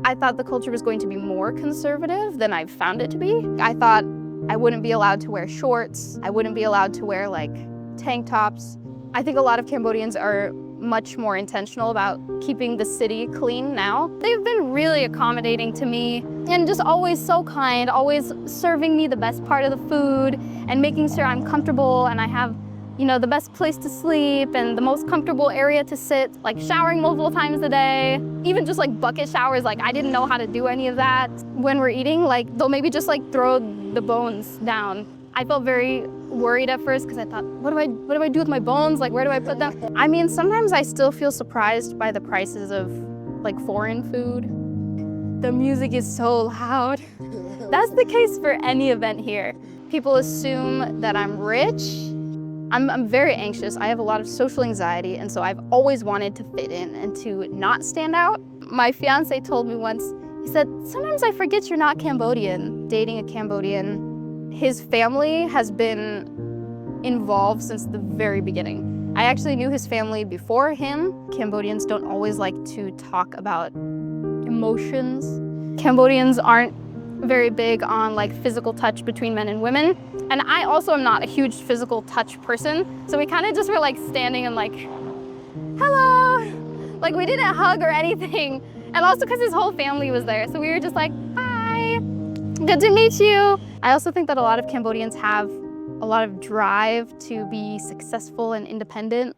I thought the culture was going to be more conservative than I've found it to be. I thought I wouldn't be allowed to wear shorts. I wouldn't be allowed to wear like tank tops. I think a lot of Cambodians are much more intentional about keeping the city clean now. They've been really accommodating to me and just always so kind, always serving me the best part of the food and making sure I'm comfortable and I have, you know, the best place to sleep and the most comfortable area to sit, like showering multiple times a day, even just like bucket showers. Like I didn't know how to do any of that. When we're eating, like they'll maybe just like throw the bones down. I felt very worried at first because I thought, what do I do with my bones? Like, where do I put them? I mean, sometimes I still feel surprised by the prices of like foreign food. The music is so loud. That's the case for any event here. People assume that I'm rich. I'm very anxious. I have a lot of social anxiety, and so I've always wanted to fit in and to not stand out. My fiance told me once, he said, sometimes I forget you're not Cambodian. Dating a Cambodian, his family has been involved since the very beginning. I actually knew his family before him. Cambodians don't always like to talk about emotions. Cambodians aren't very big on like physical touch between men and women. And I also am not a huge physical touch person. So we kind of just were like standing and like, hello. Like we didn't hug or anything. And also because his whole family was there. So we were just like, hi, good to meet you. I also think that a lot of Cambodians have a lot of drive to be successful and independent.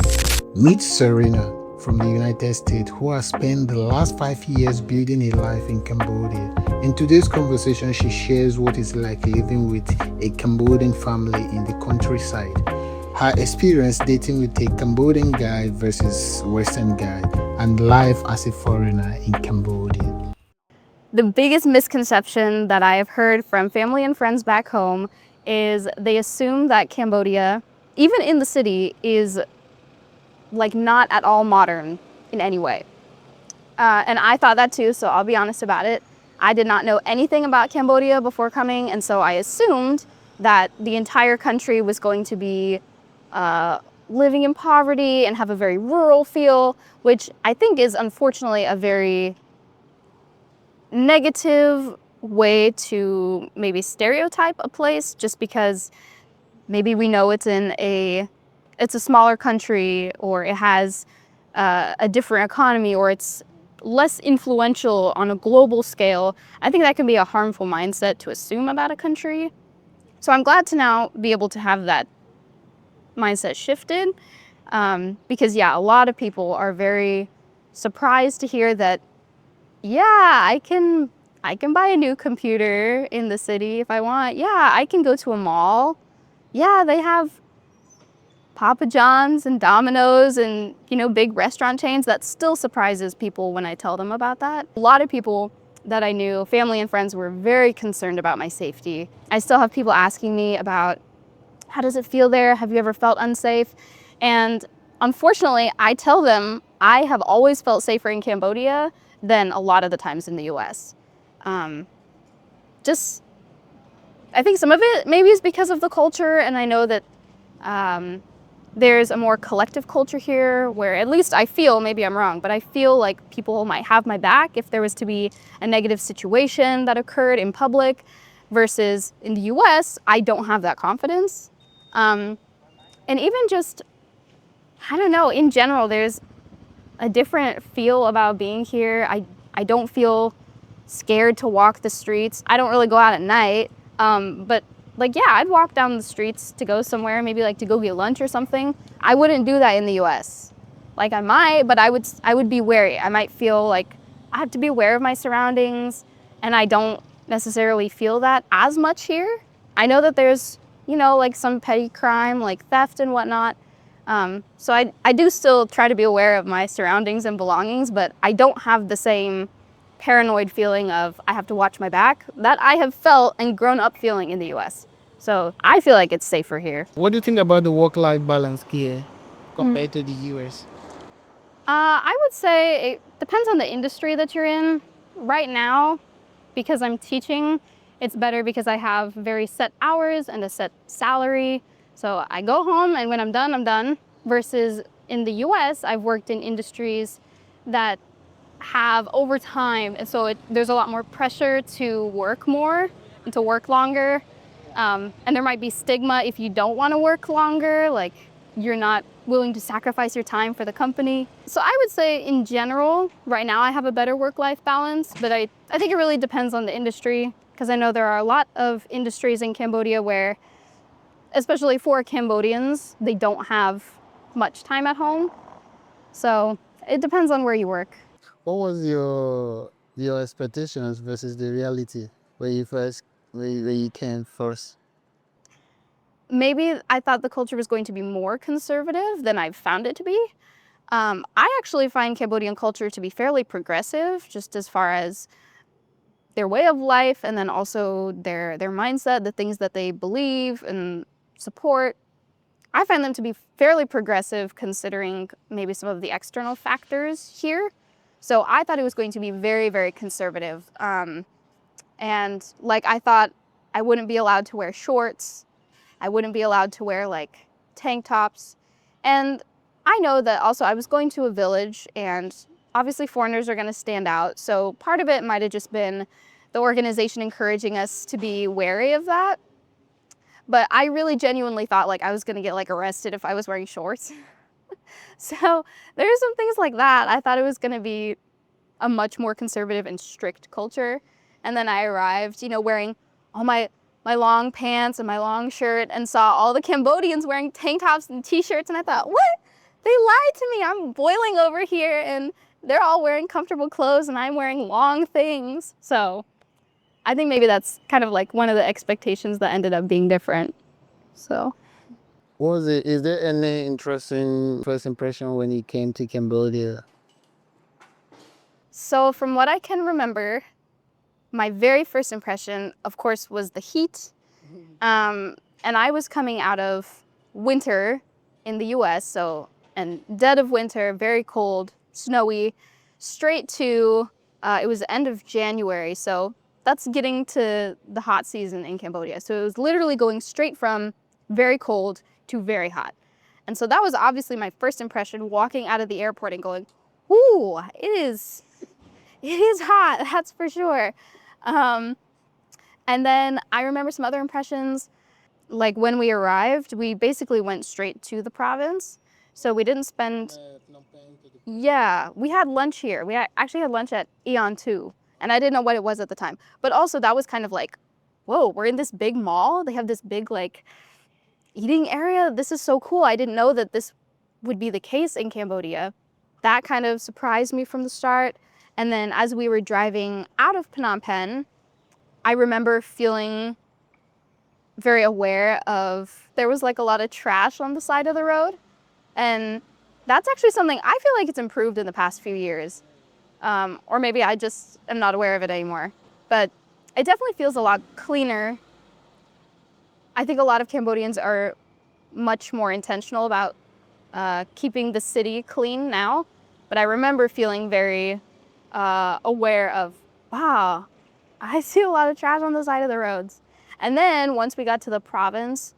Meet Serena from the United States, who has spent the last 5 years building a life in Cambodia. In today's conversation, she shares what it's like living with a Cambodian family in the countryside, her experience dating with a Cambodian guy versus Western guy, and life as a foreigner in Cambodia. The biggest misconception that I have heard from family and friends back home is they assume that Cambodia, even in the city, is like not at all modern in any way. And I thought that too, so I'll be honest about it. I did not know anything about Cambodia before coming, and so I assumed that the entire country was going to be living in poverty and have a very rural feel, which I think is unfortunately a very negative way to maybe stereotype a place, just because maybe we know it's a smaller country, or it has a different economy, or it's less influential on a global scale. I think that can be a harmful mindset to assume about a country. So I'm glad to now be able to have that mindset shifted, because yeah, a lot of people are very surprised to hear that, yeah, I can buy a new computer in the city if I want. Yeah, I can go to a mall. Yeah, they have Papa John's and Domino's and, you know, big restaurant chains. That still surprises people when I tell them about that. A lot of people that I knew, family and friends, were very concerned about my safety. I still have people asking me about, how does it feel there? Have you ever felt unsafe? And unfortunately, I tell them I have always felt safer in Cambodia than a lot of the times in the US. Just, I think some of it maybe is because of the culture, and I know that there's a more collective culture here where, at least I feel, maybe I'm wrong, but I feel like people might have my back if there was to be a negative situation that occurred in public, versus in the US, I don't have that confidence. And even just, I don't know, in general, there's a different feel about being here. I don't feel scared to walk the streets. I don't really go out at night, but like, yeah, I'd walk down the streets to go somewhere, maybe like to go get lunch or something. I wouldn't do that in the US. Like I might, but I would be wary. I might feel like I have to be aware of my surroundings, and I don't necessarily feel that as much here. I know that there's, you know, like some petty crime, like theft and whatnot. So I do still try to be aware of my surroundings and belongings, but I don't have the same paranoid feeling of I have to watch my back that I have felt and grown up feeling in the US. So I feel like it's safer here. What do you think about the work-life balance here compared to the US? I would say it depends on the industry that you're in. Right now, because I'm teaching, it's better because I have very set hours and a set salary. So I go home, and when I'm done, I'm done. Versus in the US, I've worked in industries that have over time, and so there's a lot more pressure to work more and to work longer. And there might be stigma if you don't want to work longer, like you're not willing to sacrifice your time for the company. So I would say in general, right now I have a better work-life balance, but I think it really depends on the industry, because I know there are a lot of industries in Cambodia where, especially for Cambodians, they don't have much time at home. So it depends on where you work. What was your expectations versus the reality when you came first? Maybe I thought the culture was going to be more conservative than I've found it to be. I actually find Cambodian culture to be fairly progressive, just as far as their way of life, and then also their mindset, the things that they believe and support. I find them to be fairly progressive considering maybe some of the external factors here. So I thought it was going to be very, very conservative. And like I thought I wouldn't be allowed to wear shorts. I wouldn't be allowed to wear like tank tops. And I know that also I was going to a village, and obviously foreigners are going to stand out. So part of it might have just been the organization encouraging us to be wary of that. But I really genuinely thought like I was going to get like arrested if I was wearing shorts. So there's some things like that. I thought it was going to be a much more conservative and strict culture. And then I arrived, wearing all my long pants and my long shirt, and saw all the Cambodians wearing tank tops and t-shirts, and I thought, what? They lied to me. I'm boiling over here and they're all wearing comfortable clothes and I'm wearing long things. So I think maybe that's kind of like one of the expectations that ended up being different. So Is there any interesting first impression when you came to Cambodia? So from what I can remember, my very first impression, of course, was the heat. And I was coming out of winter in the US, and dead of winter, very cold, snowy, straight to, it was the end of January, so that's getting to the hot season in Cambodia. So it was literally going straight from very cold to very hot. And so that was obviously my first impression, walking out of the airport and going, ooh, it is hot, that's for sure. And then I remember some other impressions. Like when we arrived, we basically went straight to the province. So we didn't spend, yeah, we had lunch here. We actually had lunch at Eon too. And I didn't know what it was at the time. But also that was kind of like, whoa, we're in this big mall. They have this big like eating area. This is so cool. I didn't know that this would be the case in Cambodia. That kind of surprised me from the start. And then as we were driving out of Phnom Penh, I remember feeling very aware of, there was like a lot of trash on the side of the road. And that's actually something I feel like it's improved in the past few years. Or maybe I just am not aware of it anymore. But it definitely feels a lot cleaner. I think a lot of Cambodians are much more intentional about keeping the city clean now. But I remember feeling very aware of, wow, I see a lot of trash on the side of the roads. And then once we got to the province,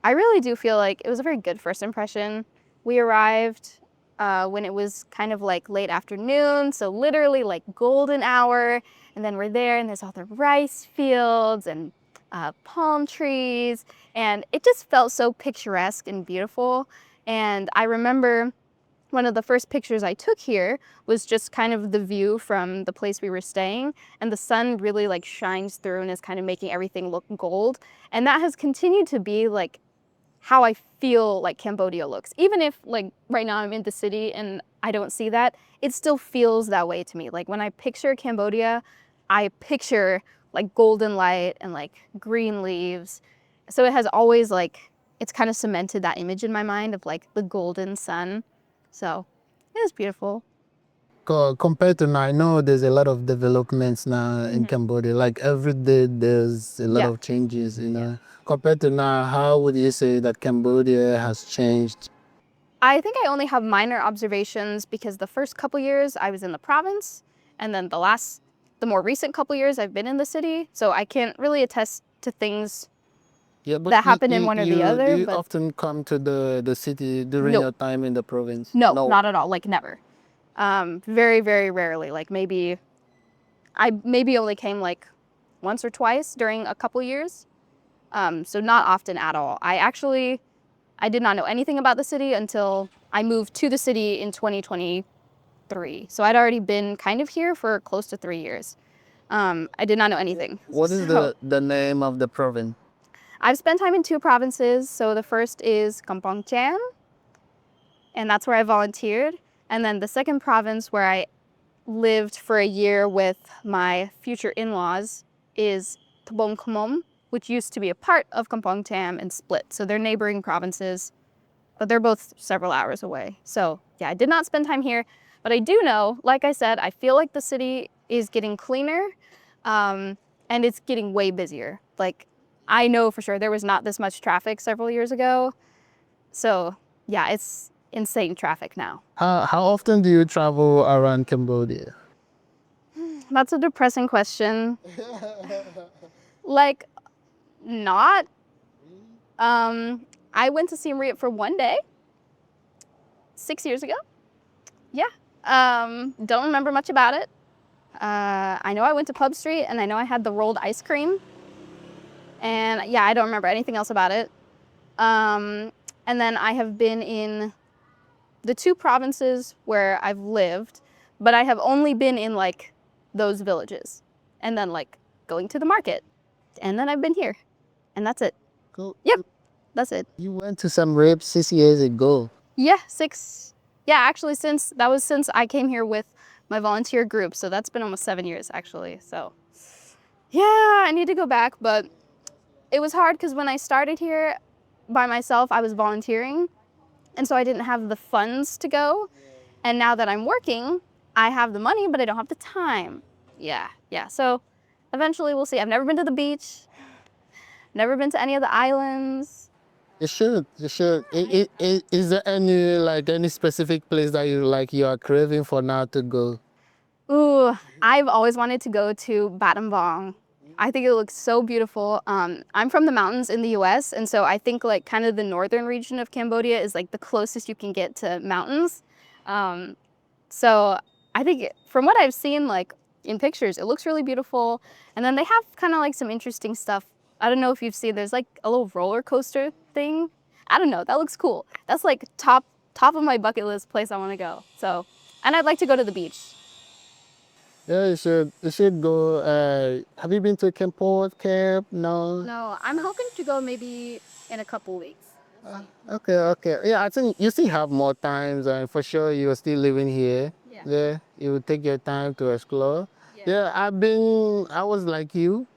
I really do feel like it was a very good first impression. We arrived when it was kind of like late afternoon, so literally like golden hour. And then we're there and there's all the rice fields and palm trees. And it just felt so picturesque and beautiful. And I remember one of the first pictures I took here was just kind of the view from the place we were staying, and the sun really like shines through and is kind of making everything look gold. And that has continued to be like how I feel like Cambodia looks. Even if like right now I'm in the city and I don't see that, it still feels that way to me. Like when I picture Cambodia, I picture like golden light and like green leaves. So it has always like, it's kind of cemented that image in my mind of like the golden sun. So it was beautiful. Compared to now, I know there's a lot of developments now in Cambodia. Like every day there's a lot of changes, Compared to now, how would you say that Cambodia has changed? I think I only have minor observations because the first couple years I was in the province, and then the more recent couple years I've been in the city. So I can't really attest to things that happened in one or the other. Do you often come to the city during your time in the province? No, not at all, like never. Very, very rarely. Like I maybe only came like once or twice during a couple years. So not often at all. I did not know anything about the city until I moved to the city in 2023. So I'd already been kind of here for close to 3 years. I did not know anything. What is So the name of the province? I've spent time in 2 provinces. So the first is Kampong Cham, and that's where I volunteered. And then the second province where I lived for a year with my future in-laws is Tabong Khmom, which used to be a part of Kampong Cham and split. So they're neighboring provinces, but they're both several hours away. So yeah, I did not spend time here, but I do know, like I said, I feel like the city is getting cleaner, and it's getting way busier. Like I know for sure there was not this much traffic several years ago. So yeah, it's insane traffic now. How often do you travel around Cambodia? That's a depressing question. Like, not. I went to Siem Reap for 1 day, 6 years ago. Yeah. Don't remember much about it. I know I went to Pub Street, and I know I had the rolled ice cream. And yeah, I don't remember anything else about it. And then I have been in the 2 provinces where I've lived, but I have only been in like those villages, and then like going to the market, and then I've been here, and that's it. Cool. Yep, that's it. You went to some Reap 6 years ago. Yeah, 6. Yeah, actually, since I came here with my volunteer group, so that's been almost 7 years actually. So yeah, I need to go back, but it was hard because when I started here by myself, I was volunteering, and so I didn't have the funds to go. And now that I'm working, I have the money, but I don't have the time. Yeah. So eventually we'll see. I've never been to the beach, never been to any of the islands. You should. You should. Is there any specific place that you are craving for now to go? Ooh, I've always wanted to go to Battambang. I think it looks so beautiful. I'm from the mountains in the US, and so I think like kind of the northern region of Cambodia is like the closest you can get to mountains. So I think from what I've seen like in pictures, it looks really beautiful. And then they have kind of like some interesting stuff. I don't know if you've seen, there's like a little roller coaster thing. I don't know, that looks cool. That's like top of my bucket list place I want to go. So, and I'd like to go to the beach. Yeah, you should. You should go. Have you been to Camp Port Camp? No. No, I'm hoping to go maybe in a couple weeks. Okay. Yeah, I think you still have more times, and for sure you're still living here. Yeah, you will take your time to explore. Yeah, I was like you,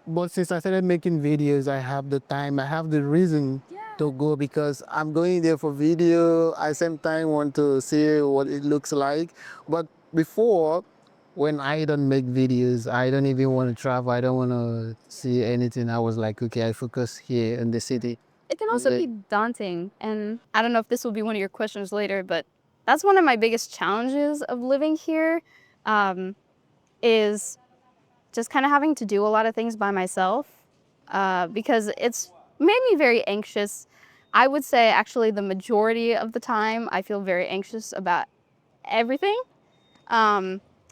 but since I started making videos, I have the time, I have the reason to go because I'm going there for video. I sometimes want to see what it looks like. But before, when I don't make videos, I don't even want to travel. I don't want to see anything. I was like, okay, I focus here in the city. It can also be daunting. And I don't know if this will be one of your questions later, but that's one of my biggest challenges of living here, is just kind of having to do a lot of things by myself, because it's made me very anxious. I would say actually the majority of the time I feel very anxious about everything.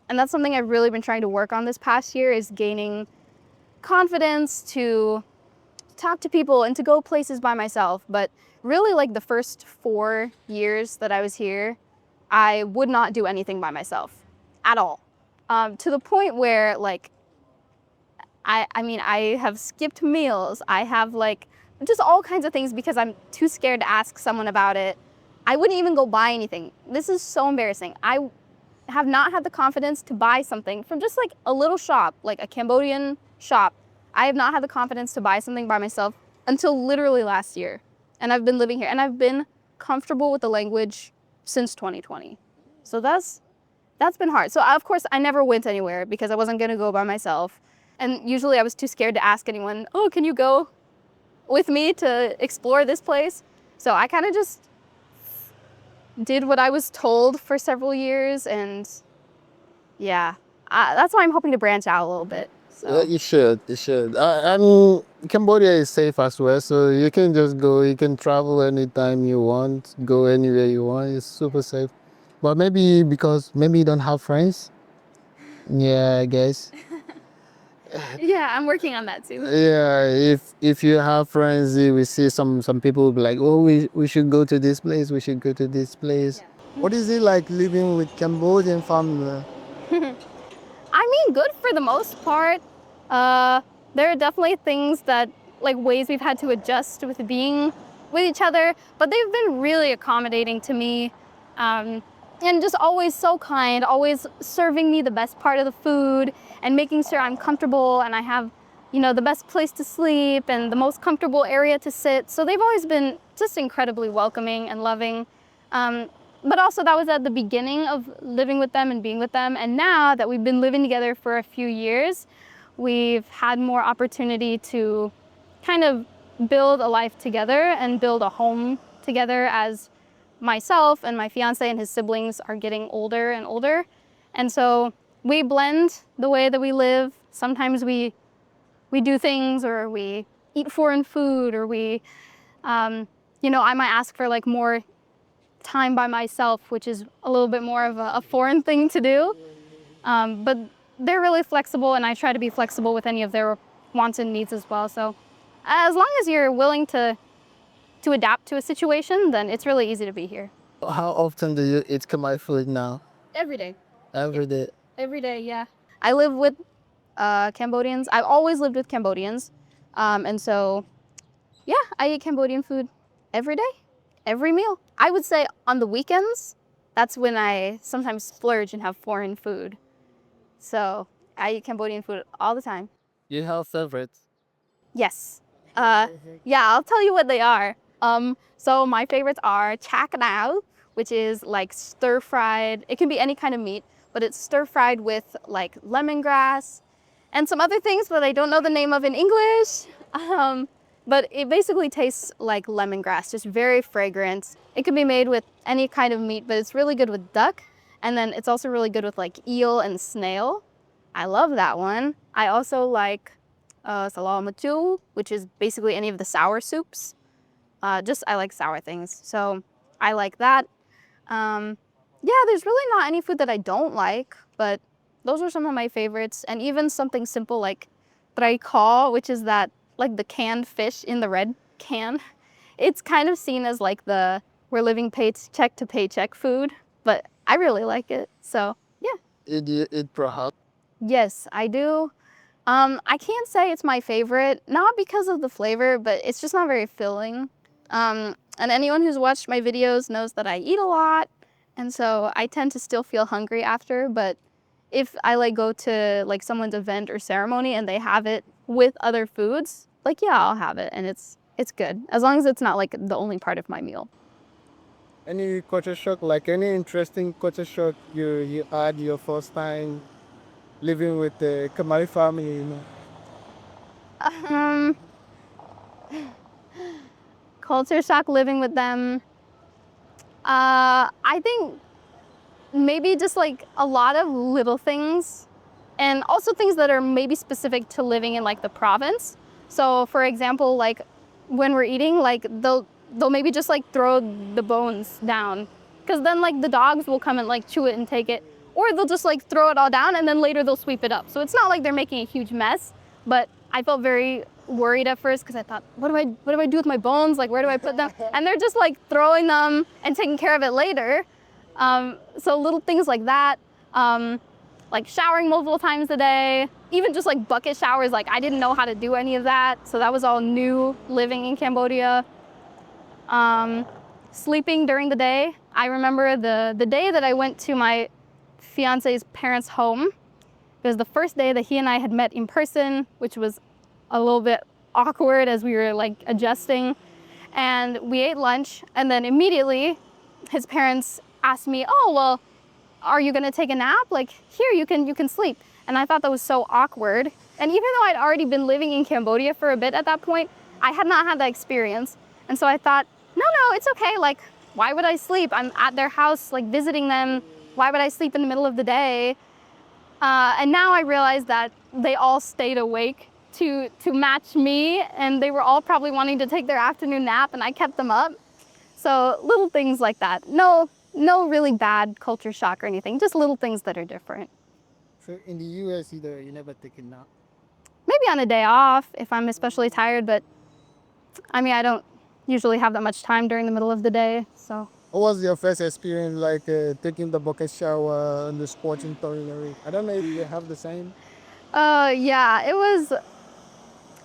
And that's something I've really been trying to work on this past year, is gaining confidence to talk to people and to go places by myself. But really like the first 4 years that I was here, I would not do anything by myself at all. To the point where like, I mean, I have skipped meals. I have like just all kinds of things because I'm too scared to ask someone about it. I wouldn't even go buy anything. This is so embarrassing. I have not had the confidence to buy something from just like a little shop, like a Cambodian shop. I have not had the confidence to buy something by myself until literally last year. And I've been living here and I've been comfortable with the language since 2020. So that's been hard. So of course I never went anywhere because I wasn't gonna go by myself. And usually I was too scared to ask anyone, oh, can you go with me to explore this place? So I kind of just did what I was told for several years, and yeah, that's why I'm hoping to branch out a little bit. So. You should. And Cambodia is safe as well, so you can just go. You can travel anytime you want, go anywhere you want. It's super safe. But maybe because maybe you don't have friends. Yeah, I guess. Yeah, I'm working on that too. Yeah, if you have friends, we see some people will be like, oh, we should go to this place. We should go to this place. What is it like living with Cambodian family? I mean, good for the most part. There are definitely things that, like ways we've had to adjust with being with each other, but they've been really accommodating to me. And just always so kind, always serving me the best part of the food and making sure I'm comfortable and I have, the best place to sleep and the most comfortable area to sit. So they've always been just incredibly welcoming and loving. But also that was at the beginning of living with them and being with them. And now that we've been living together for a few years, we've had more opportunity to kind of build a life together and build a home together as myself and my fiance and his siblings are getting older and older. And so we blend the way that we live. Sometimes we do things, or we eat foreign food, or I might ask for like more time by myself, which is a little bit more of a foreign thing to do. But they're really flexible, and I try to be flexible with any of their wants and needs as well. So as long as you're willing to adapt to a situation, then it's really easy to be here. How often do you eat Khmer food now? Every day. Every day. Every day, yeah. I live with Cambodians. I've always lived with Cambodians. And so, yeah, I eat Cambodian food every day, every meal. I would say on the weekends, that's when I sometimes splurge and have foreign food. So I eat Cambodian food all the time. You have favorites? Yes. Yeah, I'll tell you what they are. So my favorites are chak nao, which is like stir fried. It can be any kind of meat, but it's stir fried with like lemongrass and some other things that I don't know the name of in English. But it basically tastes like lemongrass, just very fragrant. It can be made with any kind of meat, but it's really good with duck. And then it's also really good with like eel and snail. I love that one. I also like salamachu, which is basically any of the sour soups. I like sour things, so I like that. Yeah, there's really not any food that I don't like, but those are some of my favorites. And even something simple like traikhaw, which is that like the canned fish in the red can. It's kind of seen as like the we're living paycheck to paycheck food, but I really like it. So yeah. Did you eat prahak? Yes, I do. I can't say it's my favorite, not because of the flavor, but it's just not very filling. And anyone who's watched my videos knows that I eat a lot, and so I tend to still feel hungry after. But if I like go to like someone's event or ceremony and they have it with other foods, like yeah, I'll have it, and it's good as long as it's not like the only part of my meal. Any culture shock, like any interesting culture shock you had your first time living with the Khmer family? Um, Culture shock living with them. I think maybe just like a lot of little things, and also things that are maybe specific to living in like the province. So for example, like when we're eating, like they'll maybe just like throw the bones down, because then like the dogs will come and like chew it and take it, or they'll just like throw it all down and then later they'll sweep it up. So it's not like they're making a huge mess, but I felt very worried at first because I thought, what do I do with my bones? Like, where do I put them? And they're just like throwing them and taking care of it later. So little things like that, like showering multiple times a day, even just like bucket showers. Like I didn't know how to do any of that. So that was all new living in Cambodia. Sleeping during the day. I remember the day that I went to my fiance's parents' home. It was the first day that he and I had met in person, which was a little bit awkward as we were like adjusting. And we ate lunch, and then immediately his parents asked me, oh, well, are you gonna take a nap? Like, here, you can sleep. And I thought that was so awkward. And even though I'd already been living in Cambodia for a bit at that point, I had not had that experience. And so I thought, no, it's okay. Like, why would I sleep? I'm at their house, like visiting them. Why would I sleep in the middle of the day? And now I realize that they all stayed awake to match me, and they were all probably wanting to take their afternoon nap, and I kept them up. So little things like that. No no really bad culture shock or anything, just little things that are different. So in the US, either you never take a nap. Maybe on a day off if I'm especially tired, but I mean, I don't usually have that much time during the middle of the day, so. What was your first experience like taking the bucket shower in the sporting toilet? I don't know if you have the same. Yeah,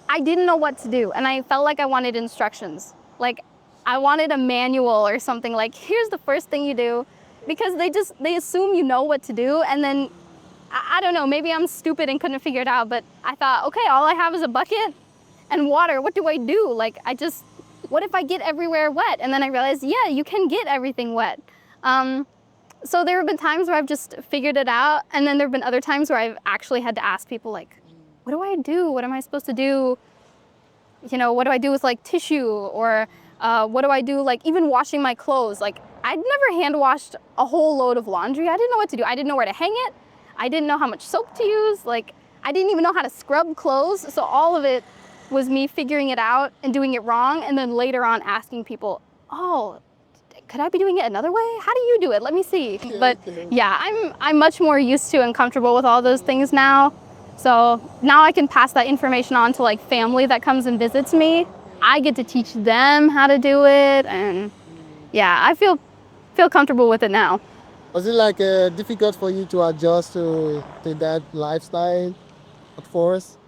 I didn't know what to do, and I felt like I wanted instructions. Like, I wanted a manual or something, like, here's the first thing you do, because they assume you know what to do, and then, I don't know, maybe I'm stupid and couldn't figure it out, but I thought, okay, all I have is a bucket and water, what do I do? Like, what if I get everywhere wet? And then I realized, yeah, you can get everything wet. So there have been times where I've just figured it out, and then there have been other times where I've actually had to ask people, like, what do I do? What am I supposed to do? You know, what do I do with like tissue? Or what do I do, like even washing my clothes? Like, I'd never hand washed a whole load of laundry. I didn't know what to do. I didn't know where to hang it. I didn't know how much soap to use. Like, I didn't even know how to scrub clothes. So all of it was me figuring it out and doing it wrong, and then later on asking people, oh, could I be doing it another way? How do you do it? Let me see. But yeah, I'm much more used to and comfortable with all those things now. So now I can pass that information on to like family that comes and visits me. I get to teach them how to do it, and yeah, I feel comfortable with it now. Was it like difficult for you to adjust to that lifestyle at first?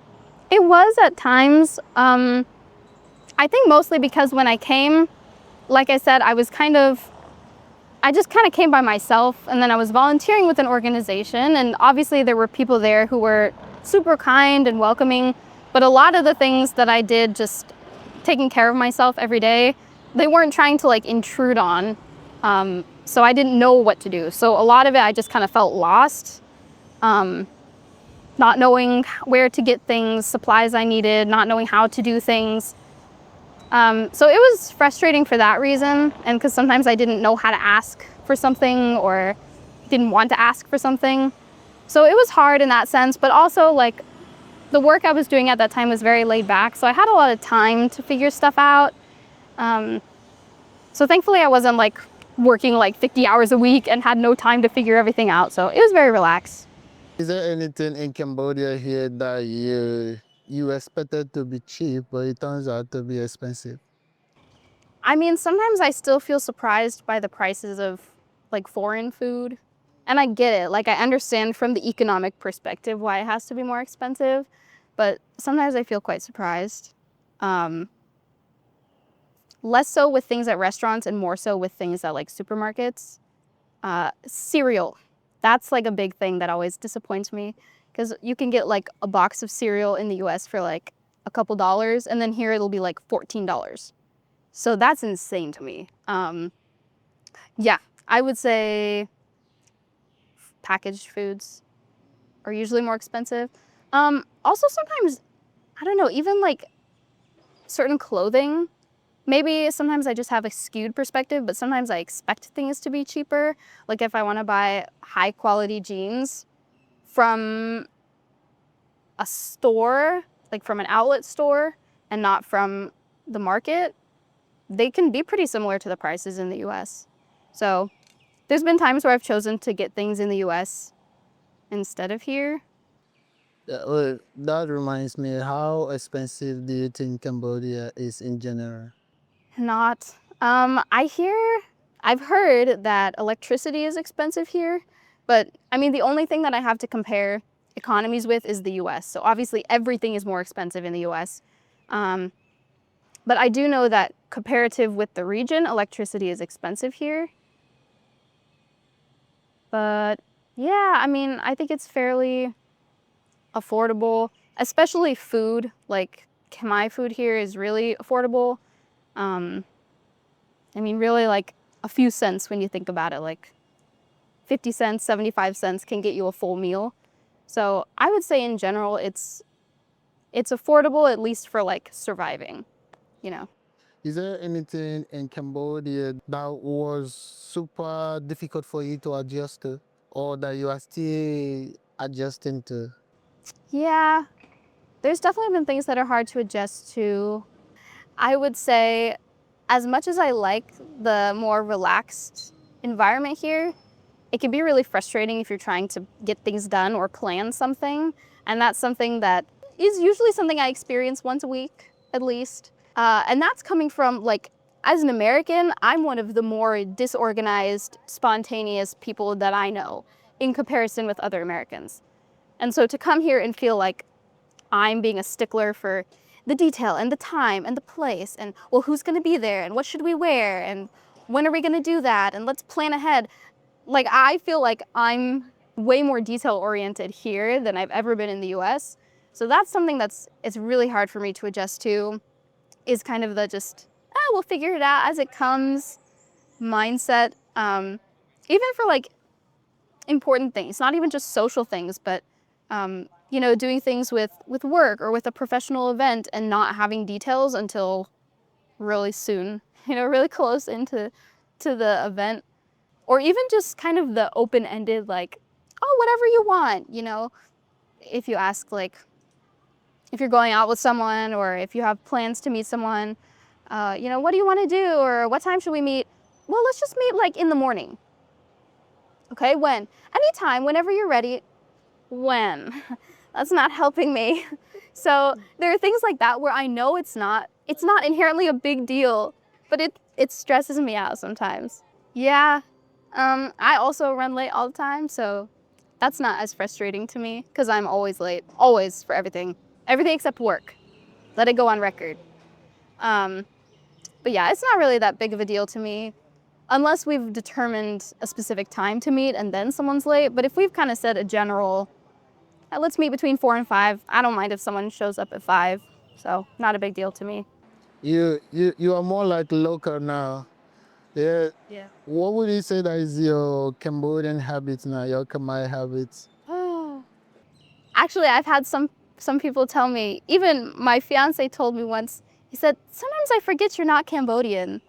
It was at times. I think mostly because when I came, like I said, I just kind of came by myself, and then I was volunteering with an organization, and obviously there were people there who were super kind and welcoming, but a lot of the things that I did, just taking care of myself every day, they weren't trying to like intrude on, so I didn't know what to do. So a lot of it I just kind of felt lost, not knowing where to get things, supplies I needed, not knowing how to do things. So it was frustrating for that reason, and because sometimes I didn't know how to ask for something or didn't want to ask for something. So it was hard in that sense, but also like the work I was doing at that time was very laid back, so I had a lot of time to figure stuff out. So thankfully I wasn't like working like 50 hours a week and had no time to figure everything out, so it was very relaxed. Is there anything in Cambodia here that you expected to be cheap, but it turns out to be expensive? I mean, sometimes I still feel surprised by the prices of like foreign food. And I get it. Like, I understand from the economic perspective why it has to be more expensive, but sometimes I feel quite surprised. Less so with things at restaurants and more so with things at like supermarkets. Cereal. That's like a big thing that always disappoints me, because you can get like a box of cereal in the US for like a couple dollars, and then here it'll be like $14. So that's insane to me. Yeah, I would say packaged foods are usually more expensive. Also sometimes, I don't know, even like certain clothing, maybe sometimes I just have a skewed perspective, but sometimes I expect things to be cheaper. Like if I want to buy high quality jeans from a store, like from an outlet store and not from the market, they can be pretty similar to the prices in the US. So there's been times where I've chosen to get things in the US instead of here. That reminds me, how expensive do you think Cambodia is in general? Not. I've heard that electricity is expensive here, but I mean, the only thing that I have to compare economies with is the US. So obviously everything is more expensive in the US. But I do know that comparative with the region, electricity is expensive here. But yeah, I mean, I think it's fairly affordable, especially food. Like Khmer food here is really affordable. I mean, really like a few cents when you think about it, like 50 cents, 75 cents can get you a full meal. So I would say in general, it's affordable, at least for like surviving, you know. Is there anything in Cambodia that was super difficult for you to adjust to, or that you are still adjusting to? Yeah, there's definitely been things that are hard to adjust to. I would say as much as I like the more relaxed environment here, it can be really frustrating if you're trying to get things done or plan something. And that's something that is usually something I experience once a week, at least. And that's coming from, like, as an American, I'm one of the more disorganized, spontaneous people that I know in comparison with other Americans. And so to come here and feel like I'm being a stickler for the detail and the time and the place and, well, who's gonna be there and what should we wear and when are we gonna do that and let's plan ahead. Like, I feel like I'm way more detail oriented here than I've ever been in the US. So that's something it's really hard for me to adjust to, is kind of the just, we'll figure it out as it comes mindset. Even for like important things, not even just social things, but you know, doing things with work or with a professional event and not having details until really soon, you know, really close into the event. Or even just kind of the open-ended, like, oh, whatever you want, you know. If you ask, like, if you're going out with someone or if you have plans to meet someone, you know, what do you want to do or what time should we meet? Well, let's just meet like in the morning. Okay, when? Anytime, whenever you're ready. When? That's not helping me. So there are things like that where I know it's not inherently a big deal, but it stresses me out sometimes. Yeah, I also run late all the time, so that's not as frustrating to me because I'm always late, always, for everything except work. Let it go on record. But yeah, it's not really that big of a deal to me unless we've determined a specific time to meet and then someone's late. But if we've kind of said a general, let's meet between 4 and 5, I don't mind if someone shows up at 5. So not a big deal to me. You are more like local now. Yeah. Yeah. What would you say that is your Cambodian habits now, your Khmer habits? Actually, I've had some people tell me, even my fiance told me once, he said, sometimes I forget you're not Cambodian,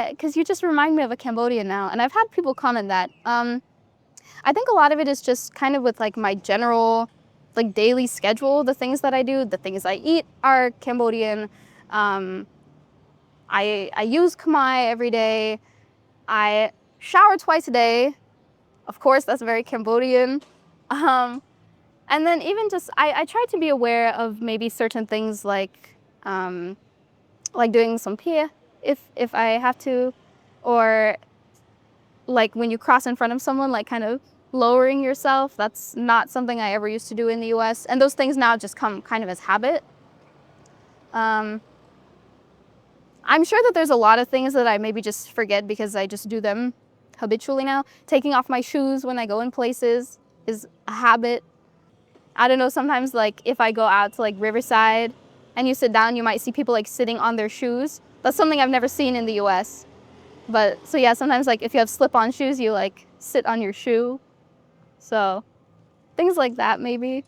because you just remind me of a Cambodian now. And I've had people comment that. I think a lot of it is just kind of with like my general like daily schedule, the things that I do, the things I eat are Cambodian. I use Khmer every day. I shower twice a day. Of course, that's very Cambodian. And then even just, I try to be aware of maybe certain things like doing some pia if I have to, or like when you cross in front of someone, like kind of lowering yourself. That's not something I ever used to do in the US. And those things now just come kind of as habit. I'm sure that there's a lot of things that I maybe just forget because I just do them habitually now. Taking off my shoes when I go in places is a habit. I don't know, sometimes like if I go out to like Riverside and you sit down, you might see people like sitting on their shoes. That's something I've never seen in the US. But so yeah, sometimes like if you have slip-on shoes, you like sit on your shoe. So things like that maybe.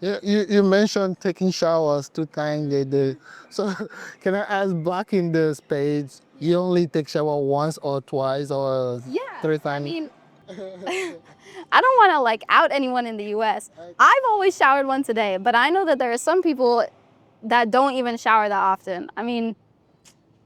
Yeah, you mentioned taking showers 2 times a day. So can I ask, back in the States, you only take shower once or twice or 3 times? I mean, I don't want to like out anyone in the US. I've always showered once a day, but I know that there are some people that don't even shower that often. I mean,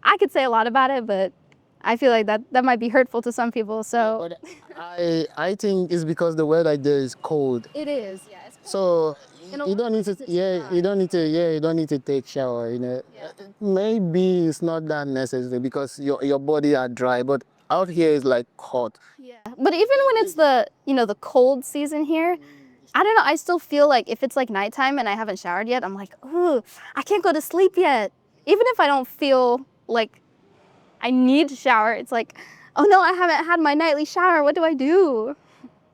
I could say a lot about it, but I feel like that might be hurtful to some people. So But I think it's because the weather there is cold. it is. Yeah. So In a you don't lot need of to, places it's dry. you don't need to take shower, you know. Yeah. Maybe it's not that necessary because your body are dry, but out here is like hot. Yeah. But even when it's the cold season here, I don't know, I still feel like if it's like nighttime and I haven't showered yet, I'm like, ooh, I can't go to sleep yet. Even if I don't feel like I need to shower, it's like, oh no, I haven't had my nightly shower. What do I do?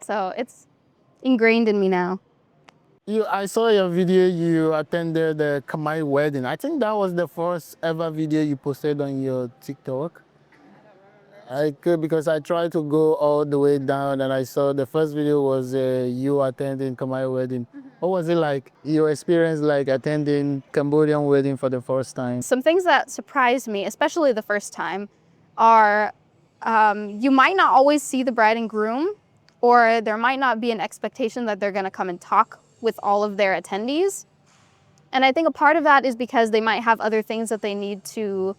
So it's ingrained in me now. I saw your video, you attended the Khmer wedding. I think that was the first ever video you posted on your TikTok. Because I tried to go all the way down and I saw the first video was you attending Khmer wedding. What was it like, your experience like attending Cambodian wedding for the first time? Some things that surprised me, especially the first time, are you might not always see the bride and groom, or there might not be an expectation that they're going to come and talk with all of their attendees. And I think a part of that is because they might have other things that they need to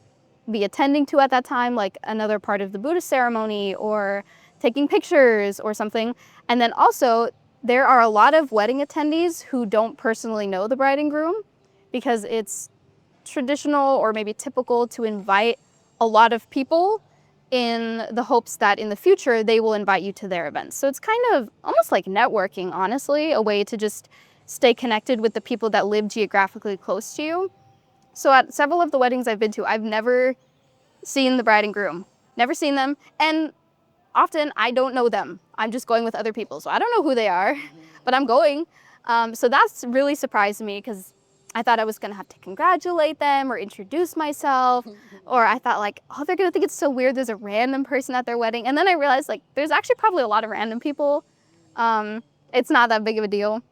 be attending to at that time, like another part of the Buddhist ceremony or taking pictures or something. And then also, there are a lot of wedding attendees who don't personally know the bride and groom because it's traditional or maybe typical to invite a lot of people in the hopes that in the future they will invite you to their events. So it's kind of almost like networking, honestly, a way to just stay connected with the people that live geographically close to you. So at several of the weddings I've been to, I've never seen the bride and groom, never seen them. And often I don't know them. I'm just going with other people. So I don't know who they are, but I'm going. So that's really surprised me because I thought I was gonna have to congratulate them or introduce myself. Or I thought like, oh, they're gonna think it's so weird there's a random person at their wedding. And then I realized like, there's actually probably a lot of random people. It's not that big of a deal.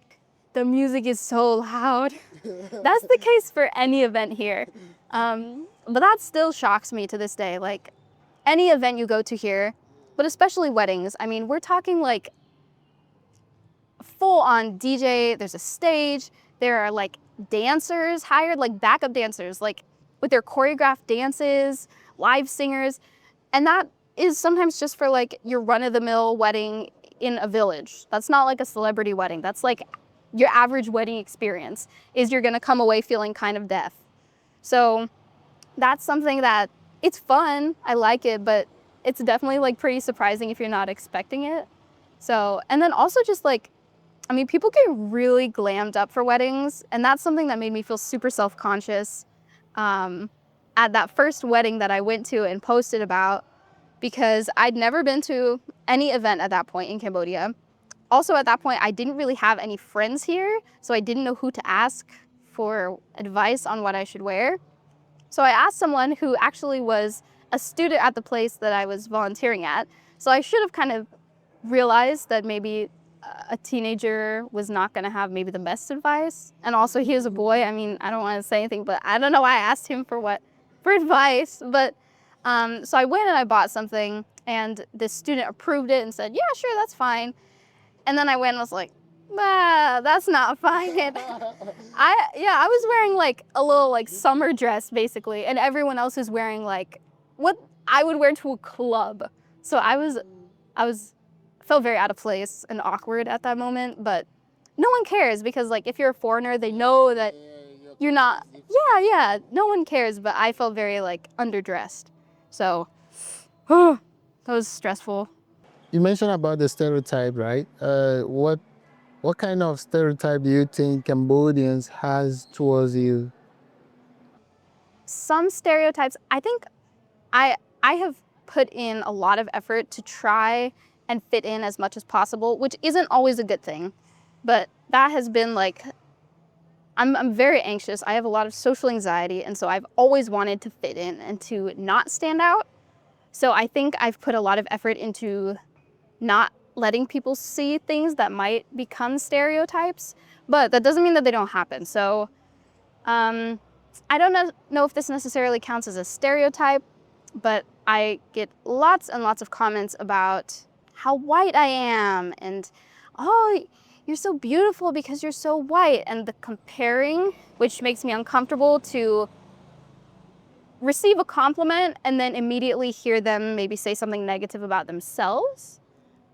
The music is so loud. That's the case for any event here. But that still shocks me to this day. Like any event you go to here, but especially weddings. I mean, we're talking like full on DJ, there's a stage, there are like dancers hired, like backup dancers, like with their choreographed dances, live singers. And that is sometimes just for like your run-of-the-mill wedding in a village. That's not like a celebrity wedding. That's like your average wedding experience is you're gonna come away feeling kind of deaf. So that's something that it's fun, I like it, but it's definitely like pretty surprising if you're not expecting it. So, and then also just like, I mean, people get really glammed up for weddings, and that's something that made me feel super self-conscious at that first wedding that I went to and posted about, because I'd never been to any event at that point in Cambodia. Also at that point, I didn't really have any friends here, so I didn't know who to ask for advice on what I should wear. So I asked someone who actually was a student at the place that I was volunteering at. So I should have kind of realized that maybe a teenager was not gonna have maybe the best advice. And also he was a boy. I mean, I don't wanna say anything, but I don't know why I asked him for advice. But so I went and I bought something, and this student approved it and said, yeah, sure, that's fine. And then I went and was like, nah, that's not fine. And I was wearing like a little like summer dress basically, and everyone else is wearing like what I would wear to a club. So I felt very out of place and awkward at that moment, but no one cares because like if you're a foreigner, they know that you're not, yeah, no one cares, but I felt very like underdressed. So, that was stressful. You mentioned about the stereotype, right? What kind of stereotype do you think Cambodians has towards you? Some stereotypes, I think I have put in a lot of effort to try and fit in as much as possible, which isn't always a good thing. But that has been like, I'm very anxious. I have a lot of social anxiety, and so I've always wanted to fit in and to not stand out. So I think I've put a lot of effort into not letting people see things that might become stereotypes, but that doesn't mean that they don't happen. So I don't know if this necessarily counts as a stereotype, but I get lots and lots of comments about how white I am and, oh, you're so beautiful because you're so white, and the comparing, which makes me uncomfortable to receive a compliment and then immediately hear them maybe say something negative about themselves,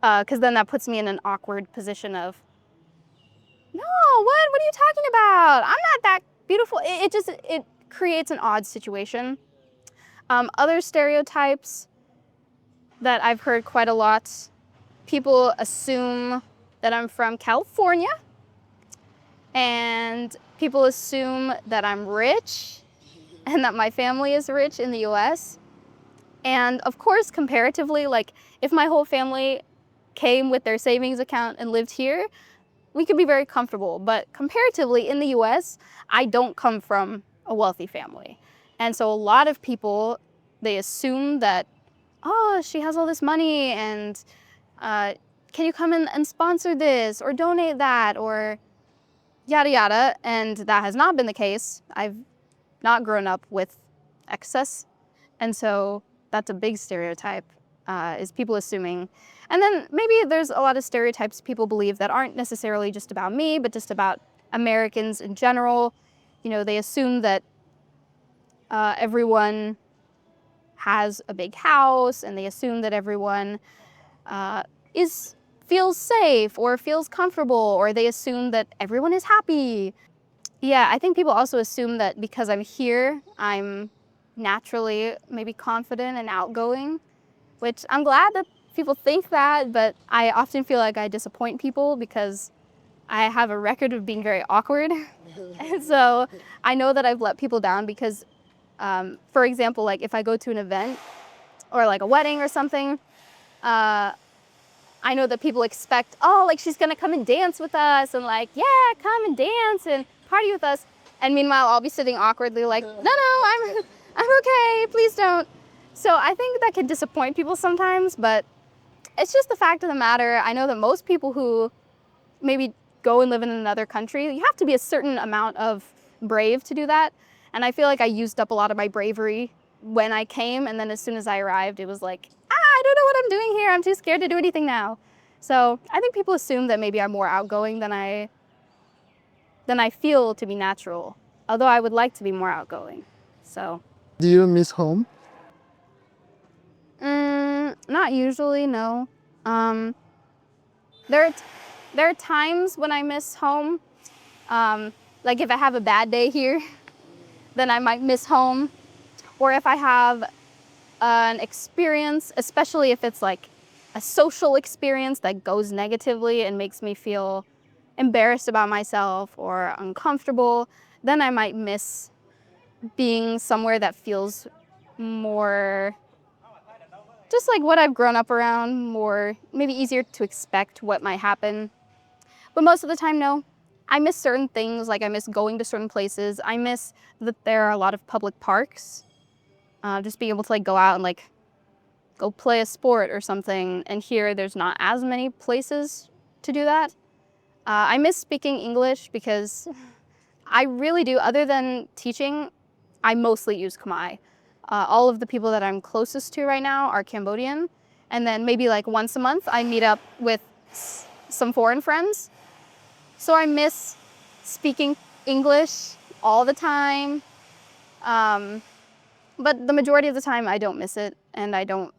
because then that puts me in an awkward position of, no, what are you talking about? I'm not that beautiful. It creates an odd situation. Other stereotypes that I've heard quite a lot, people assume that I'm from California, and people assume that I'm rich and that my family is rich in the US. And of course, comparatively, like if my whole family came with their savings account and lived here, we could be very comfortable. But comparatively in the US, I don't come from a wealthy family. And so a lot of people, they assume that, oh, she has all this money, and can you come in and sponsor this or donate that or yada yada. And that has not been the case. I've not grown up with excess. And so that's a big stereotype, is people assuming. And then maybe there's a lot of stereotypes people believe that aren't necessarily just about me, but just about Americans in general. You know, they assume that everyone has a big house and they assume that everyone feels safe or feels comfortable, or they assume that everyone is happy. Yeah, I think people also assume that because I'm here, I'm naturally maybe confident and outgoing, which I'm glad that people think that, but I often feel like I disappoint people because I have a record of being very awkward. And so I know that I've let people down because, for example, like if I go to an event or like a wedding or something, I know that people expect, oh, like she's gonna come and dance with us and like, yeah, come and dance and party with us. And meanwhile, I'll be sitting awkwardly like, no, I'm okay, please don't. So I think that can disappoint people sometimes, but it's just the fact of the matter. I know that most people who maybe go and live in another country, you have to be a certain amount of brave to do that. And I feel like I used up a lot of my bravery when I came, and then as soon as I arrived, it was like, I don't know what I'm doing here. I'm too scared to do anything now. So I think people assume that maybe I'm more outgoing than I feel to be natural, although I would like to be more outgoing. So. Do you miss home? Not usually, no. There are times when I miss home. Like if I have a bad day here, then I might miss home. Or if I have an experience, especially if it's like a social experience that goes negatively and makes me feel embarrassed about myself or uncomfortable, then I might miss being somewhere that feels more just like what I've grown up around, more maybe easier to expect what might happen. But most of the time, no. I miss certain things, like I miss going to certain places. I miss that there are a lot of public parks. Just being able to like go out and like go play a sport or something. And here there's not as many places to do that. I miss speaking English because I really do. Other than teaching, I mostly use Khmer. All of the people that I'm closest to right now are Cambodian. And then maybe like once a month, I meet up with some foreign friends. So I miss speaking English all the time. But the majority of the time, I don't miss it, and I don't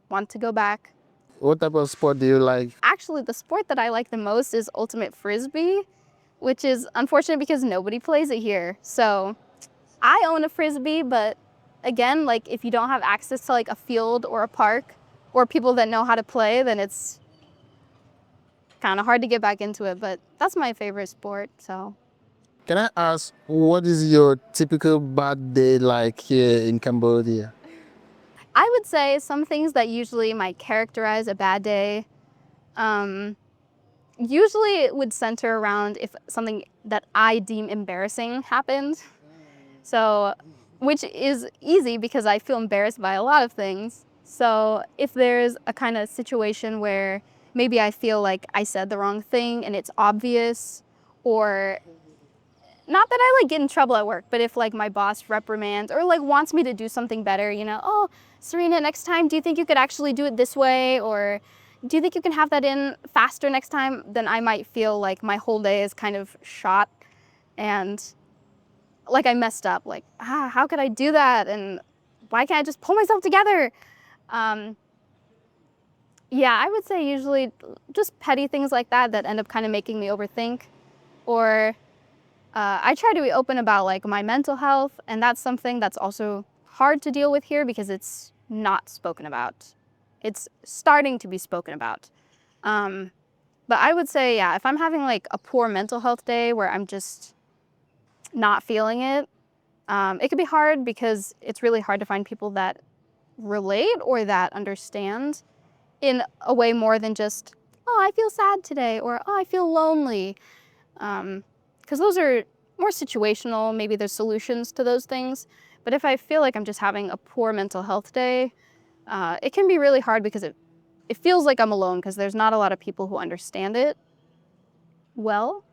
want to go back. What type of sport do you like? Actually, the sport that I like the most is ultimate frisbee, which is unfortunate because nobody plays it here. So I own a frisbee, but again, like if you don't have access to like a field or a park or people that know how to play, then it's kind of hard to get back into it. But that's my favorite sport, so. Can I ask, what is your typical bad day like here in Cambodia? I would say some things that usually might characterize a bad day, usually it would center around if something that I deem embarrassing happened. So, which is easy because I feel embarrassed by a lot of things. So if there's a kind of situation where maybe I feel like I said the wrong thing and it's obvious, or not that I like get in trouble at work, but if like my boss reprimands or like wants me to do something better, you know, oh, Serena, next time, do you think you could actually do it this way? Or do you think you can have that in faster next time? Then I might feel like my whole day is kind of shot and like I messed up. Like, how could I do that? And why can't I just pull myself together? Yeah, I would say usually just petty things like that that end up kind of making me overthink. Or I try to be open about like my mental health, and that's something that's also hard to deal with here because it's not spoken about. It's starting to be spoken about. But I would say, yeah, if I'm having like a poor mental health day where I'm just not feeling it, it could be hard because it's really hard to find people that relate or that understand in a way more than just, oh, I feel sad today, or oh, I feel lonely. Because those are more situational, maybe there's solutions to those things. But if I feel like I'm just having a poor mental health day, it can be really hard because it feels like I'm alone because there's not a lot of people who understand it well.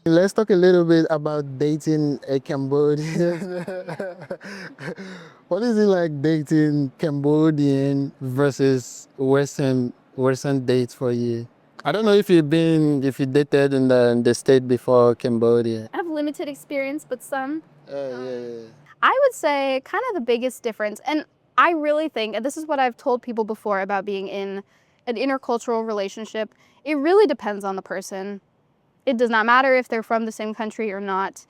Let's talk a little bit about dating a Cambodian. What is it like dating Cambodian versus Western dates for you? I don't know if you dated in the state before Cambodia. I have limited experience, but some. Yeah. I would say kind of the biggest difference, and I really think, and this is what I've told people before about being in an intercultural relationship, it really depends on the person. It does not matter if they're from the same country or not.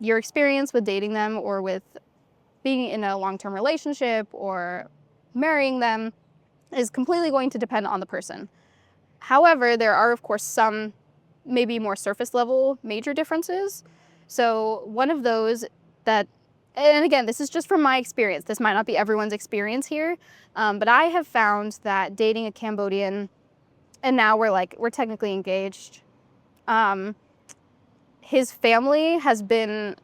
Your experience with dating them or with being in a long-term relationship or marrying them is completely going to depend on the person. However, there are, of course, some maybe more surface level major differences. So one of those that, and again, this is just from my experience. This might not be everyone's experience here, but I have found that dating a Cambodian, and now we're technically engaged. His family has been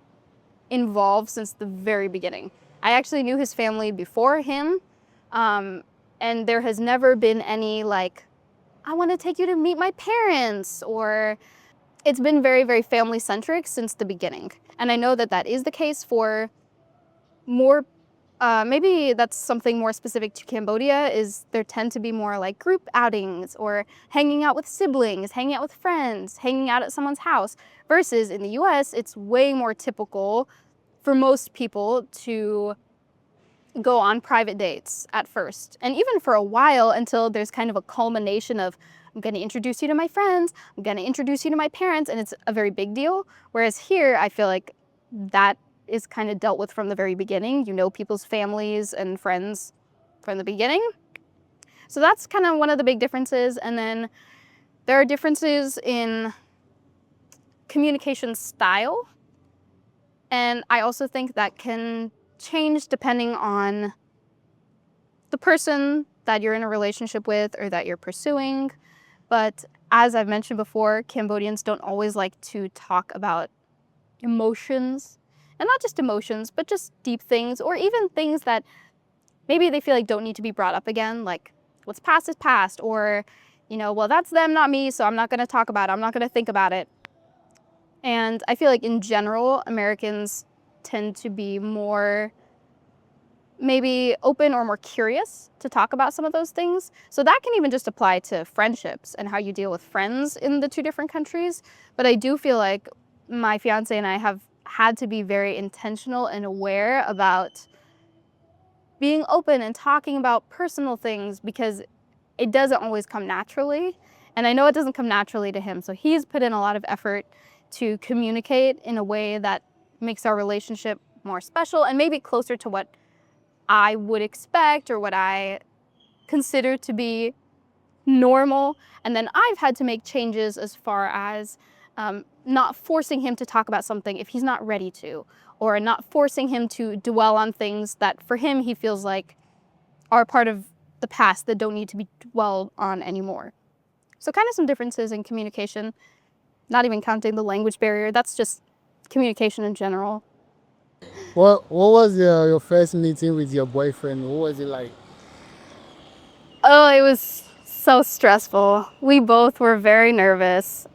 involved since the very beginning. I actually knew his family before him, and there has never been any like, I want to take you to meet my parents, or it's been very, very family-centric since the beginning. And I know that that is the case for more, maybe that's something more specific to Cambodia, is there tend to be more like group outings or hanging out with siblings, hanging out with friends, hanging out at someone's house, versus in the US, it's way more typical for most people to go on private dates at first, and even for a while until there's kind of a culmination of, I'm going to introduce you to my friends, I'm going to introduce you to my parents, and it's a very big deal. Whereas here, I feel like that is kind of dealt with from the very beginning. You know people's families and friends from the beginning. So that's kind of one of the big differences. And then there are differences in communication style. And I also think that can change depending on the person that you're in a relationship with or that you're pursuing. But as I've mentioned before, Cambodians don't always like to talk about emotions. And not just emotions, but just deep things, or even things that maybe they feel like don't need to be brought up again, like what's past is past, or, well, that's them, not me, so I'm not going to talk about it, I'm not going to think about it. And I feel like in general, Americans tend to be more maybe open or more curious to talk about some of those things. So that can even just apply to friendships and how you deal with friends in the two different countries. But I do feel like my fiance and I have had to be very intentional and aware about being open and talking about personal things, because it doesn't always come naturally. And I know it doesn't come naturally to him. So he's put in a lot of effort to communicate in a way that makes our relationship more special and maybe closer to what I would expect or what I consider to be normal. And then I've had to make changes as far as not forcing him to talk about something if he's not ready to, or not forcing him to dwell on things that for him he feels like are part of the past that don't need to be dwelled on anymore. So kind of some differences in communication, not even counting the language barrier. That's just communication in general. What was your first meeting with your boyfriend? What was it like? Oh, it was so stressful. We both were very nervous.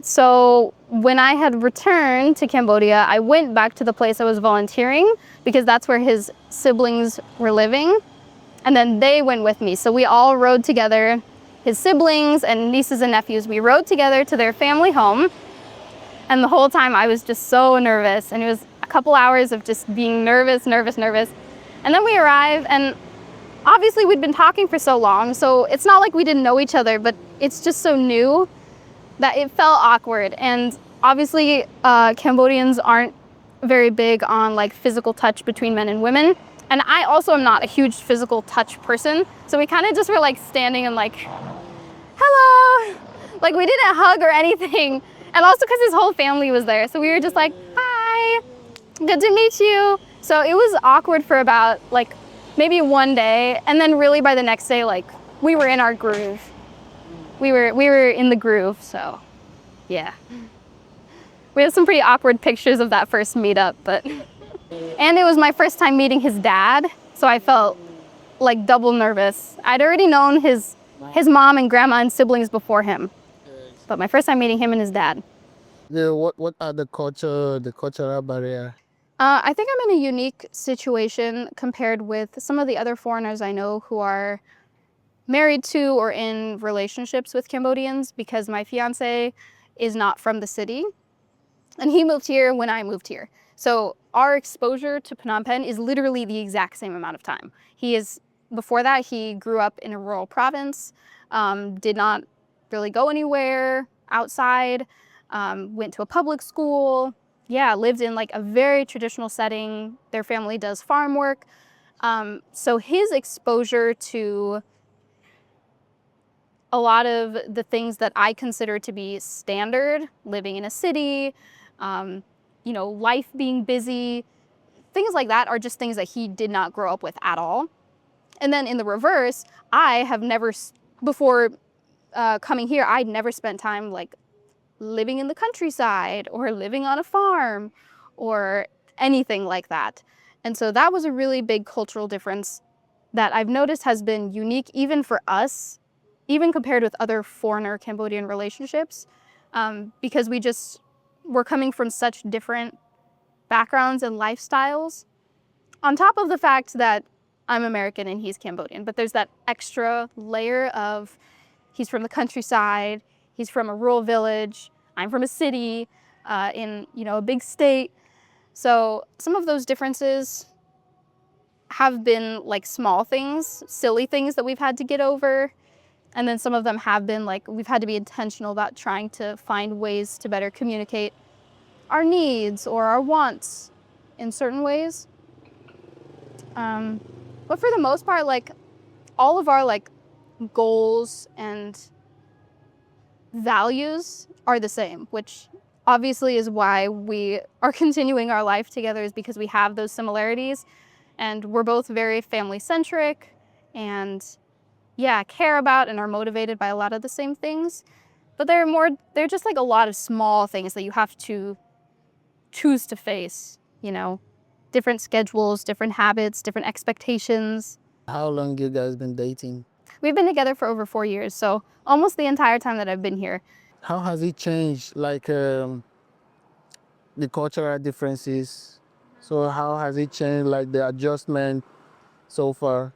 So when I had returned to Cambodia, I went back to the place I was volunteering because that's where his siblings were living. And then they went with me. So we all rode together, his siblings and nieces and nephews. We rode together to their family home. And the whole time I was just so nervous. And it was a couple hours of just being nervous. And then we arrive, and obviously we'd been talking for so long, so it's not like we didn't know each other, but it's just so new that it felt awkward. And obviously Cambodians aren't very big on like physical touch between men and women. And I also am not a huge physical touch person. So we kind of just were like standing and like, hello. Like we didn't hug or anything. And also because his whole family was there. So we were just like, hi, good to meet you. So it was awkward for about like maybe one day. And then really by the next day, like we were in our groove. We were in the groove, so yeah. We have some pretty awkward pictures of that first meetup, but. And it was my first time meeting his dad, so I felt like double nervous. I'd already known his mom and grandma and siblings before him, but my first time meeting him and his dad. What are the cultural barrier? I think I'm in a unique situation compared with some of the other foreigners I know who are married to or in relationships with Cambodians, because my fiance is not from the city, and he moved here when I moved here. So our exposure to Phnom Penh is literally the exact same amount of time. Before that, he grew up in a rural province, did not really go anywhere outside, went to a public school, lived in like a very traditional setting. Their family does farm work. So his exposure to a lot of the things that I consider to be standard, living in a city, life being busy, things like that are just things that he did not grow up with at all. And then in the reverse, I have never, before coming here, I'd never spent time like living in the countryside or living on a farm or anything like that. And so that was a really big cultural difference that I've noticed has been unique even for us, even compared with other foreigner Cambodian relationships, because we're coming from such different backgrounds and lifestyles, on top of the fact that I'm American and he's Cambodian. But there's that extra layer of he's from the countryside, he's from a rural village, I'm from a city in a big state. So some of those differences have been like small things, silly things that we've had to get over. And then some of them have been like, we've had to be intentional about trying to find ways to better communicate our needs or our wants in certain ways. But for the most part, like all of our like goals and values are the same, which obviously is why we are continuing our life together, is because we have those similarities. And we're both very family-centric and care about and are motivated by a lot of the same things. But they're just like a lot of small things that you have to choose to face, different schedules, different habits, different expectations. How long you guys been dating? We've been together for over 4 years, so almost the entire time that I've been here. How has it changed, like the cultural differences? So how has it changed, like the adjustment so far?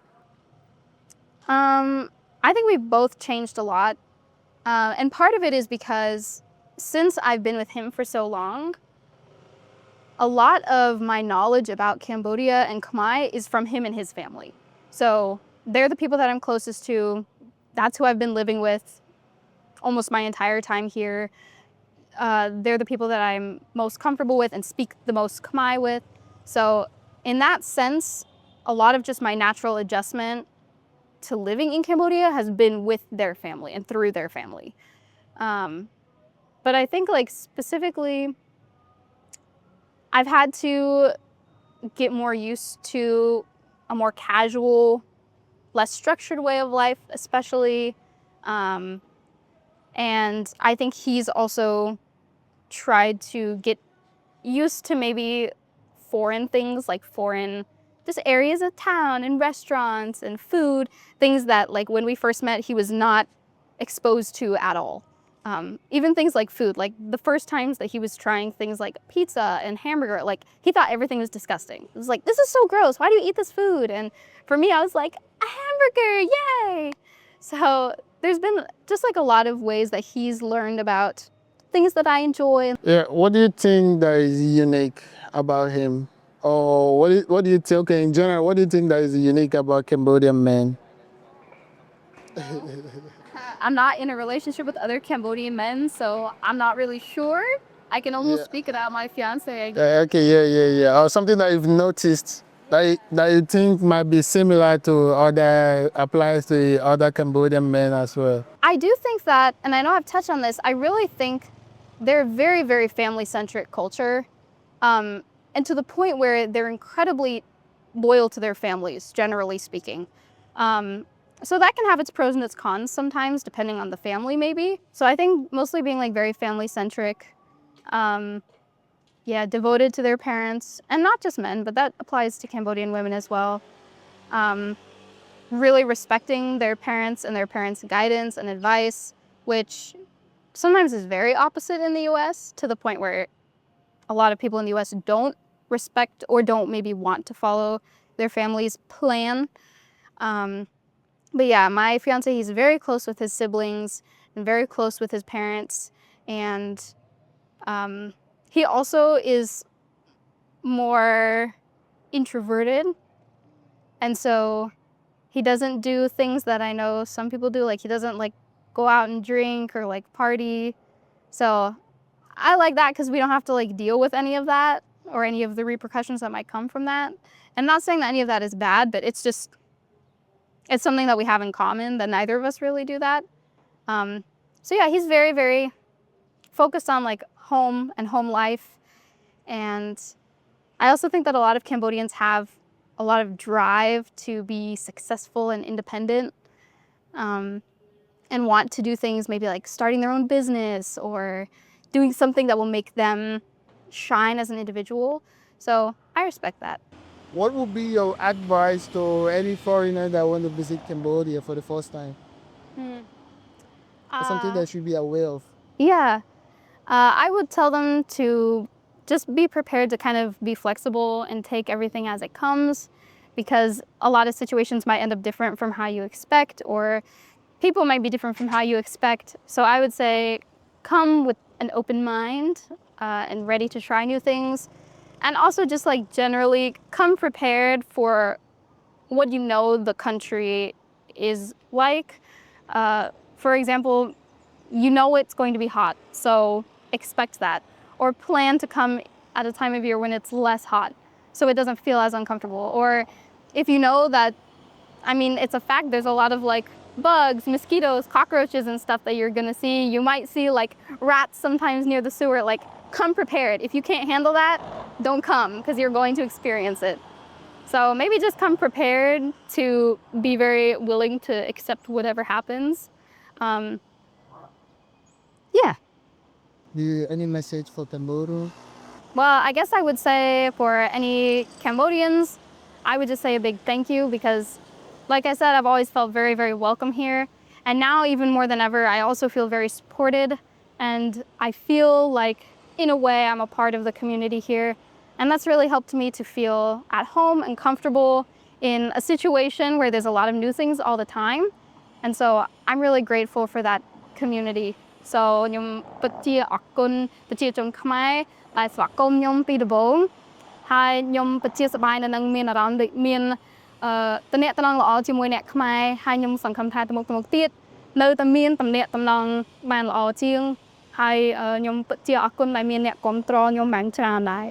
I think we've both changed a lot. And part of it is because since I've been with him for so long, a lot of my knowledge about Cambodia and Khmer is from him and his family. So they're the people that I'm closest to. That's who I've been living with almost my entire time here. They're the people that I'm most comfortable with and speak the most Khmer with. So in that sense, a lot of just my natural adjustment to living in Cambodia has been with their family and through their family. But I think like specifically, I've had to get more used to a more casual, less structured way of life, especially. And I think he's also tried to get used to maybe foreign things, like foreign just areas of town and restaurants and food, things that like when we first met, he was not exposed to at all. Even things like food, like the first times that he was trying things like pizza and hamburger, like he thought everything was disgusting. It was like, this is so gross, why do you eat this food? And for me, I was like, a hamburger, yay! So there's been just like a lot of ways that he's learned about things that I enjoy. Yeah, what do you think that is unique about him? Or what do you think, okay, in general, what do you think that is unique about Cambodian men? I'm not in a relationship with other Cambodian men, so I'm not really sure. I can almost speak about my fiance. Yeah. Or something that you've noticed that you think might be similar to applies to other Cambodian men as well. I do think that, and I know I've touched on this, I really think they're a very, very family-centric culture. And to the point where they're incredibly loyal to their families, generally speaking. So that can have its pros and its cons sometimes, depending on the family maybe. So I think mostly being like very family-centric, devoted to their parents, and not just men, but that applies to Cambodian women as well. Really respecting their parents and their parents' guidance and advice, which sometimes is very opposite in the US, to the point where a lot of people in the US don't respect or don't maybe want to follow their family's plan. But yeah, my fiance, he's very close with his siblings and very close with his parents. And he also is more introverted. And so he doesn't do things that I know some people do. Like he doesn't like go out and drink or like party. So I like that because we don't have to like deal with any of that or any of the repercussions that might come from that. And not saying that any of that is bad, but it's something that we have in common that neither of us really do that. So yeah, he's very, very focused on like home and home life. And I also think that a lot of Cambodians have a lot of drive to be successful and independent, and want to do things maybe like starting their own business or doing something that will make them shine as an individual. So I respect that. What would be your advice to any foreigner that want to visit Cambodia for the first time? Or something they should be aware of? Yeah. I would tell them to just be prepared to kind of be flexible and take everything as it comes, because a lot of situations might end up different from how you expect, or people might be different from how you expect. So I would say come with an open mind and ready to try new things. And also just like generally come prepared for what you know the country is like. For example, you know it's going to be hot, so expect that. Or plan to come at a time of year when it's less hot, so it doesn't feel as uncomfortable. Or if you know that, I mean, it's a fact, there's a lot of like bugs, mosquitoes, cockroaches and stuff that you're gonna see. You might see like rats sometimes near the sewer, like come prepared. If you can't handle that, don't come, because you're going to experience it. So maybe just come prepared to be very willing to accept whatever happens. Yeah. Any message for Cambodia? Well, I guess I would say for any Cambodians, I would just say a big thank you, because like I said, I've always felt very, very welcome here. And now even more than ever, I also feel very supported, and I feel like in a way I'm a part of the community here. And that's really helped me to feel at home and comfortable in a situation where there's a lot of new things all the time. And so I'm really grateful for that community. So ខ្ញុំពិតជាអរគុណប្រជាជនខ្មែរដែលស្វាគមន៍ខ្ញុំពីដំបូងហើយខ្ញុំពិតជាសប្បាយនៅនឹងមានអារម្មណ៍ដូចមានតំណែងតំណងល្អជាមួយអ្នកខ្មែរហើយខ្ញុំសង្ឃឹមថាទៅមុខទៀតនៅតែមានតំណែងតំណងបានល្អជាងហើយខ្ញុំពិតជាអរគុណដែលមានអ្នកគាំទ្រខ្ញុំបានច្រើនដែរ